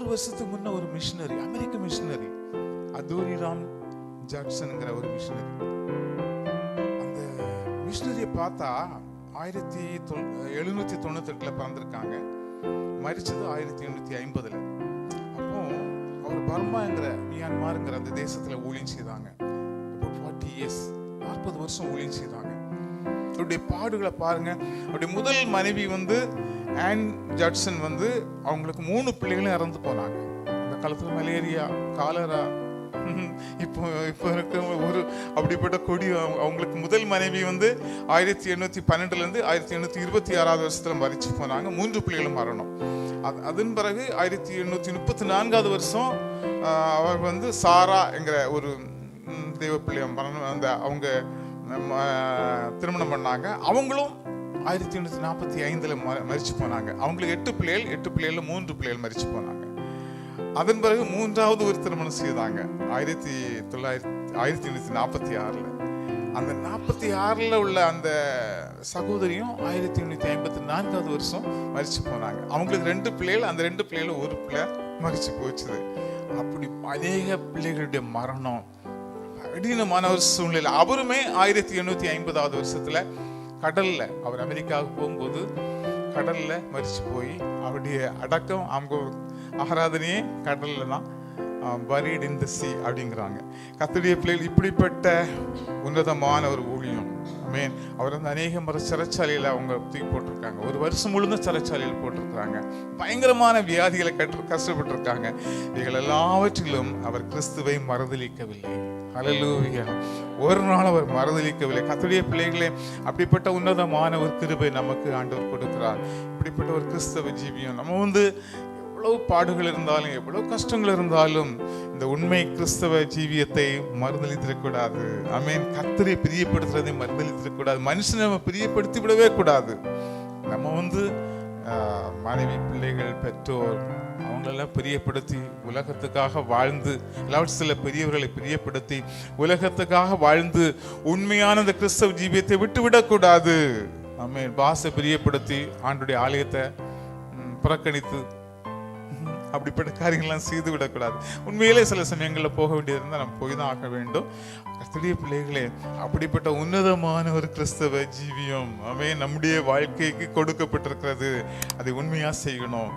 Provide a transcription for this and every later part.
100 வருஷத்துக்கு முன்ன ஒரு மிஷினரி, அமெரிக்க மிஷினரி, அதூரிராம் ஜாக்சன்ங்கிற ஒரு மிஷினரி. அந்த மிஷினரியை பார்த்தா 1798 பிறந்திருக்காங்க, மரிச்சது 1850. அப்போ அவர் பர்மாங்கிற மியான்மார்ங்கிற அந்த தேசத்துல ஊழியம் செய்தாங்க. 40 இயர்ஸ், 40 வருஷம் ஊழியம் செய்தாங்க. அவருடைய பாடுகளை பாருங்க. அவருடைய முதல் மனைவி ஆன் ஜாக்சன் அவங்களுக்கு 3 பிள்ளைகளும் இறந்து போனாங்க. அந்த காலத்துல மலேரியா, காலரா, இப்போ இருக்க ஒரு அப்படிப்பட்ட கொடி. அவங்களுக்கு முதல் மனைவி 1812 1826 வருஷத்துல மரிச்சு போனாங்க. 3 பிள்ளைகளும் மரணம். அதன் பிறகு 1834 வருஷம் அவர் சாரா என்கிற ஒரு தெய்வ பிள்ளை அவங்க திருமணம் பண்ணாங்க. அவங்களும் 1845 மரிச்சு போனாங்க. அவங்களுக்கு 8 பிள்ளைகள், 8 பிள்ளைகள் 3 பிள்ளைகள் மரிச்சு போனாங்க. அதன் பிறகு 3வது ஒரு திருமணம் செய்தாங்க 1846. அந்த 46 உள்ள அந்த சகோதரியும் 1854 வருஷம் மரிச்சு போனாங்க. அவங்களுக்கு 2 பிள்ளைகள், அந்த 2 பிள்ளைகள் ஒரு பிள்ளை மரிச்சு போச்சுது. அப்படி அநேக பிள்ளைகளுடைய மரணம், கடினமான ஒரு சூழ்நிலை. அவருமே 1850 வருஷத்துல கடல்ல, அவர் அமெரிக்காவுக்கு போகும்போது கடல்ல மரிச்சு போய் அவருடைய அடக்கம், அவங்க ஆராதனையே கடல்ல தான், buried in the sea அப்படிங்கிறாங்க. கர்த்தருடைய பிள்ளைகள், இப்படிப்பட்ட உன்னதமான ஒரு ஊழியம். ஆமென். அவர் அநேக முறை சிறைச்சாலையில அவங்க தூக்கி போட்டிருக்காங்க. ஒரு வருஷம் முழுதும் சிறைச்சாலையில் போட்டிருக்கிறாங்க. பயங்கரமான வியாதிகளை கஷ்டப்பட்டிருக்காங்க. இவைகள் எல்லாவற்றிலும் அவர் கிறிஸ்துவை மறுதலிக்கவில்லை. ஹல்லேலூயா. ஒரு நாள் அவர் மறுதலிக்கவில்லை. கர்த்தருடைய பிள்ளைகளே, அப்படிப்பட்ட உன்னதமான ஒரு கிருபை நமக்கு ஆண்டவர் கொடுக்கிறார். இப்படிப்பட்ட ஒரு கிறிஸ்தவ ஜீவியம். நம்ம எவ்வளவு பாடுகள் இருந்தாலும், எவ்வளவு கஷ்டங்கள் இருந்தாலும், இந்த உண்மை கிறிஸ்தவ ஜீவியத்தை மறுதலித்திடக்கூடாது. ஆமென். கர்த்தரை பிரியப்படுத்துறதை மறுதலித்திடக்கூடாது. மனுஷனை நம்ம பிரியப்படுத்தி விடவே கூடாது. நம்ம மனைவி, பிள்ளைகள், பெற்றோர் அவங்களெல்லாம் பிரியப்படுத்தி உலகத்துக்காக வாழ்ந்து, சில பெரியவர்களை பிரியப்படுத்தி உலகத்துக்காக வாழ்ந்து உண்மையான இந்த கிறிஸ்தவ ஜீவியத்தை விட்டுவிடக்கூடாது. ஆமென். பாச பிரியப்படுத்தி ஆண்டுடைய ஆலயத்தை புறக்கணித்து அப்படிப்பட்ட காரியங்கள்லாம் செய்து விடக்கூடாது. உண்மையிலே சில சமயங்களில் போக வேண்டியது இருந்தால் நம்ம போய் தான் ஆக வேண்டும். கர்த்தருடைய பிள்ளைகளே, அப்படிப்பட்ட உன்னதமான ஒரு கிறிஸ்தவ ஜீவியம் நம்முடைய வாழ்க்கைக்கு கொடுக்கப்பட்டிருக்கிறது. அதை உண்மையாக செய்யணும்.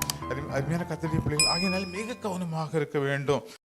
அருமையான கர்த்தருடைய பிள்ளைகள் ஆகியனால மிக கவனமாக இருக்க வேண்டும்.